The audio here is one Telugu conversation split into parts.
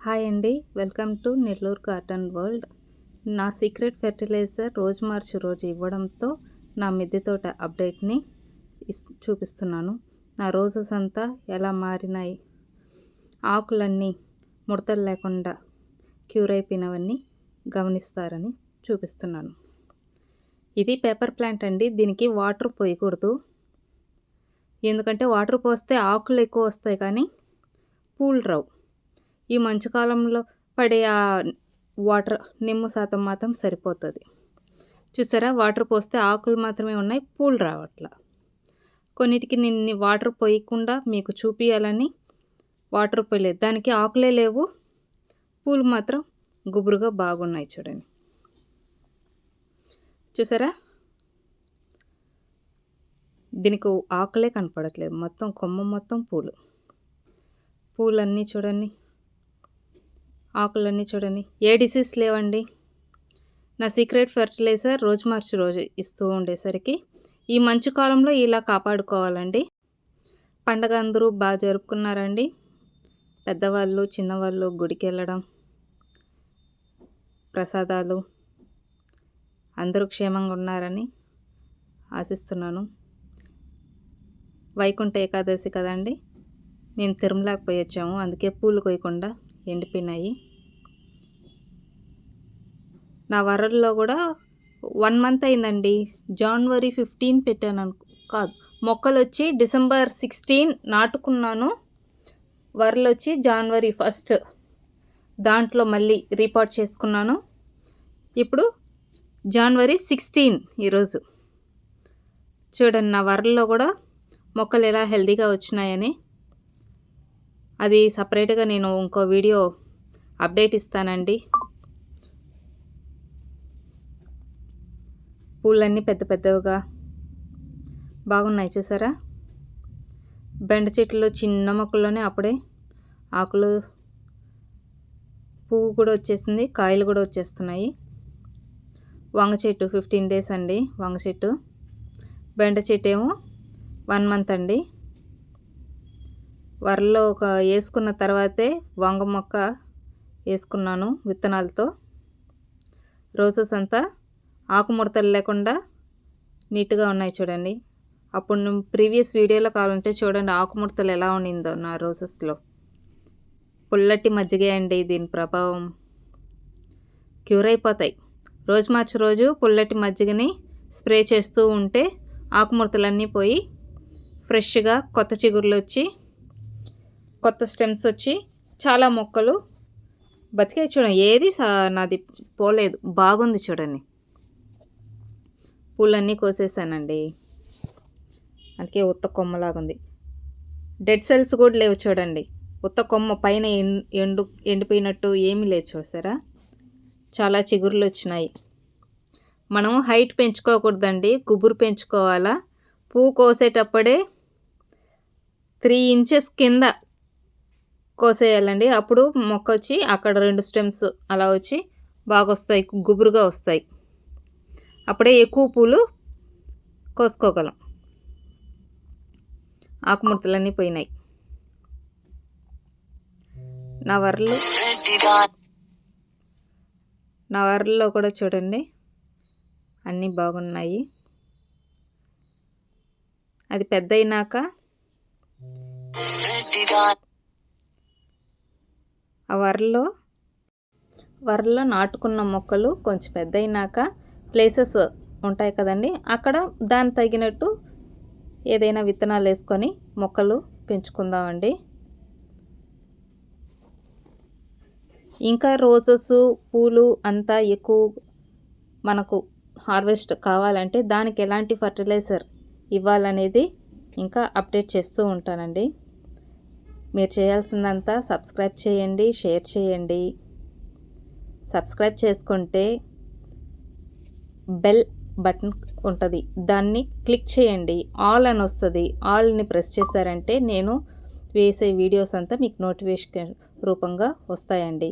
హాయ్ అండి, welcome to Nellore garden world. నా సీక్రెట్ ఫెర్టిలైజర్ రోజు మార్చి రోజు ఇవ్వడంతో నా మిద్దె తోట అప్డేట్ని చూపిస్తున్నాను. నా రోజెస్ అంతా ఎలా మారినాయి, ఆకులన్నీ ముడతలు లేకుండా క్యూర్ అయిపోయినవన్నీ గమనిస్తారని చూపిస్తున్నాను. ఇది పేపర్ ప్లాంట్ అండి. దీనికి వాటర్ పోయకూడదు, ఎందుకంటే వాటర్ పోస్తే ఆకులు ఎక్కువ వస్తాయి కానీ పూలు రావు. ఈ మంచు కాలంలో పడే ఆ వాటర్ నిమ్ము శాతం మాత్రం సరిపోతుంది. చూసారా, వాటర్ పోస్తే ఆకులు మాత్రమే ఉన్నాయి, పూలు రావట్లా. కొన్నిటికి నేను వాటర్ పోయకుండా మీకు చూపించాలని వాటర్ పోయలేదు. దానికి ఆకులే లేవు, పూలు మాత్రం గుబురుగా బాగున్నాయి. చూడండి, చూసారా, దీనికి ఆకులే కనపడట్లేదు, మొత్తం కొమ్మ మొత్తం పూలన్నీ చూడండి, ఆకులన్నీ చూడండి. ఏ డిసీజ్ లేవండి. నా సీక్రెట్ ఫెర్టిలైజర్ రోజు మార్చి రోజు ఇస్తూ ఉండేసరికి ఈ మంచు కాలంలో ఇలా కాపాడుకోవాలండి. పండగ అందరూ బాగా జరుపుకున్నారండి. పెద్దవాళ్ళు చిన్నవాళ్ళు గుడికి వెళ్ళడం, ప్రసాదాలు, అందరూ క్షేమంగా ఉన్నారని ఆశిస్తున్నాను. వైకుంఠ ఏకాదశి కదండి, మేము తిరుమలకి పోయి వచ్చాము, అందుకే పూలు కొయ్యకుండా ఎండిపోయినాయి. నా వరల్లో కూడా 1 మంత్ అయిందండి. జనవరి 15 పెట్టాను కాదు, మొక్కలు వచ్చి డిసెంబర్ 16 నాటుకున్నాను. వరలు వచ్చి జనవరి 1 దాంట్లో మళ్ళీ రీపాట్ చేసుకున్నాను. ఇప్పుడు జనవరి 16 ఈరోజు. చూడండి, నా వరల్లో కూడా మొక్కలు ఎలా హెల్తీగా వచ్చినాయని. అది సపరేట్గా నేను ఇంకో వీడియో అప్డేట్ ఇస్తానండి. పూలన్నీ పెద్ద పెద్దవిగా బాగున్నాయి. చూసారా, బెండ చెట్లు చిన్న మొక్కల్లోనే అప్పుడే ఆకులు, పువ్వు కూడా వచ్చేసింది, కాయలు కూడా వచ్చేస్తున్నాయి. వంగ చెట్టు 15 days అండి. వంగ చెట్టు, బెండ చెట్టు ఏమో 1 month అండి. వరలో వేసుకున్న తర్వాతే వంగ మొక్క వేసుకున్నాను విత్తనాలతో. రోజెస్ అంతా ఆకుముడతలు లేకుండా నీట్గా ఉన్నాయి. చూడండి, అప్పుడు ప్రీవియస్ వీడియోలో కావాలంటే చూడండి ఆకుముడతలు ఎలా ఉండిందో నా రోజెస్లో. పుల్లటి మజ్జిగ అండి, దీని ప్రభావం క్యూర్ అయిపోతాయి. రోజు మార్చి రోజు పుల్లటి మజ్జిగని స్ప్రే చేస్తూ ఉంటే ఆకుముడతలన్నీ పోయి ఫ్రెష్గా కొత్త చిగుర్లు వచ్చి కొత్త స్టెమ్స్ వచ్చి చాలా మొక్కలు బతికాయి. చూడండి, ఏది నాది పోలేదు, బాగుంది. చూడండి, పూలన్నీ కోసేసానండి, అందుకే ఉత్త కొమ్మలాగుంది. డెడ్ సెల్స్ కూడా లేవు. చూడండి, ఉత్త కొమ్మ పైన ఎండిపోయినట్టు ఏమీ లేదు. చూసారా, చాలా చిగుర్లు వచ్చినాయి. మనం హైట్ పెంచుకోకూడదండి, గుబురు పెంచుకోవాలా. పువ్వు కోసేటప్పుడే 3 inches కింద కోసేయాలండి. అప్పుడు మొక్క వచ్చి అక్కడ 2 stems అలా వచ్చి బాగా వస్తాయి, గుబురుగా వస్తాయి. అప్పుడే ఎక్కువ పూలు కోసుకోగలం. ఆకుముడతలన్నీ పోయినాయి. నా వరల్లో కూడా చూడండి అన్నీ బాగున్నాయి. అది పెద్ద అయినాక ఆ వరల్లో నాటుకున్న మొక్కలు కొంచెం పెద్ద అయినాక ప్లేసెస్ ఉంటాయి కదండి, అక్కడ దానికి తగినట్టు ఏదైనా విత్తనాలు వేసుకొని మొక్కలు పెంచుకుందామండి. ఇంకా రోజెస్ పూలు అంతా ఎక్కువ మనకు హార్వెస్ట్ కావాలంటే దానికి ఎలాంటి ఫర్టిలైజర్ ఇవ్వాలనేది ఇంకా అప్డేట్ చేస్తూ ఉంటానండి. మీరు చేయాల్సిందంతా సబ్స్క్రైబ్ చేయండి, షేర్ చేయండి. సబ్స్క్రైబ్ చేసుకుంటే బెల్ బటన్ ఉంటుంది, దాన్ని క్లిక్ చేయండి, ఆల్ అని వస్తుంది. ఆల్ని ప్రెస్ చేశారంటే నేను వేసే వీడియోస్ అంతా మీకు నోటిఫికేషన్ రూపంగా వస్తాయండి.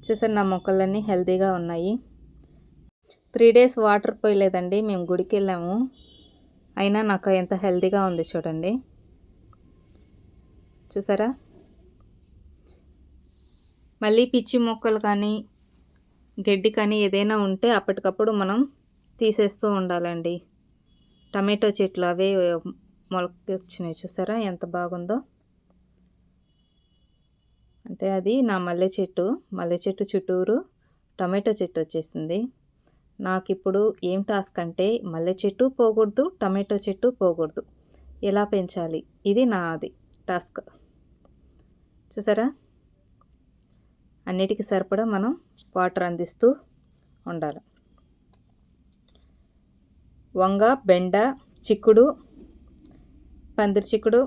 చూసారు, నా మొక్కలన్నీ హెల్తీగా ఉన్నాయి. 3 days వాటర్ పోయలేదండి, మేము గుడికి వెళ్ళాము, అయినా నాకు ఎంత హెల్తీగా ఉంది. చూడండి, చూసారా, మళ్ళీ పిచ్చి మొక్కలు కానీ గడ్డి కానీ ఏదైనా ఉంటే అప్పటికప్పుడు మనం తీసేస్తూ ఉండాలండి. టమాటో చెట్లు అవే మొలకొచ్చినాయి, చూసారా ఎంత బాగుందో. అంటే అది నా మల్లె చెట్టు చుట్టూరు టమాటో చెట్టు వచ్చేసింది. నాకు ఇప్పుడు ఏం టాస్క్ అంటే మల్లె చెట్టు పోకూడదు, టమాటో చెట్టు పోకూడదు, ఎలా పెంచాలి, ఇది నాది టాస్క్. చూసారా, అన్నిటికీ సరిపడా మనం వాటర్ అందిస్తూ ఉండాలి. వంగ, బెండ, చిక్కుడు, పందిరి చిక్కుడు,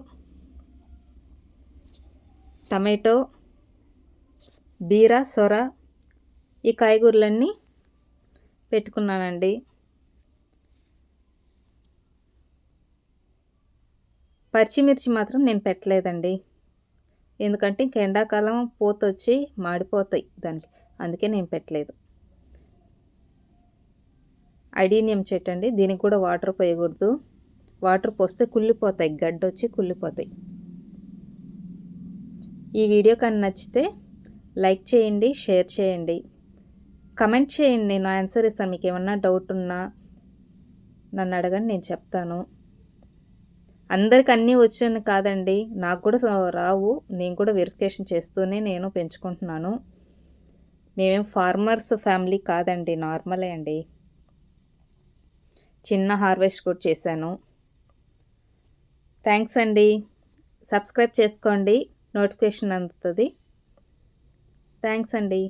టమాటో, బీర, సొర, ఈ కాయగూరలన్నీ పెట్టుకున్నానండి. పచ్చిమిర్చి మాత్రం నేను పెట్టలేదండి, ఎందుకంటే ఇంక ఎండాకాలం పూతొచ్చి మాడిపోతాయి దానికి, అందుకే నేను పెట్టలేదు. ఐడీనియం చెట్టు అండి, దీనికి కూడా వాటర్ పోయకూడదు, వాటర్ పోస్తే కుళ్ళిపోతాయి, గడ్డొచ్చి కుళ్ళిపోతాయి. ఈ వీడియో కానీ నచ్చితే లైక్ చేయండి, షేర్ చేయండి, కమెంట్ చేయండి, నేను ఆన్సర్ ఇస్తాను. మీకు ఏమన్నా డౌట్ ఉన్నా నన్ను అడగండి, నేను చెప్తాను. అందరికి అన్నీ వచ్చని కాదండి, నాకు కూడా రావు, నేను కూడా వెరిఫికేషన్ చేస్తూనే నేను పెంచుకుంటున్నాను. మేమేం ఫార్మర్స్ ఫ్యామిలీ కాదండి, నార్మలే అండి. చిన్న హార్వెస్ట్ కూడా చేశాను. థ్యాంక్స్ అండి. సబ్స్క్రైబ్ చేసుకోండి, నోటిఫికేషన్ అందుతుంది. థ్యాంక్స్ అండి.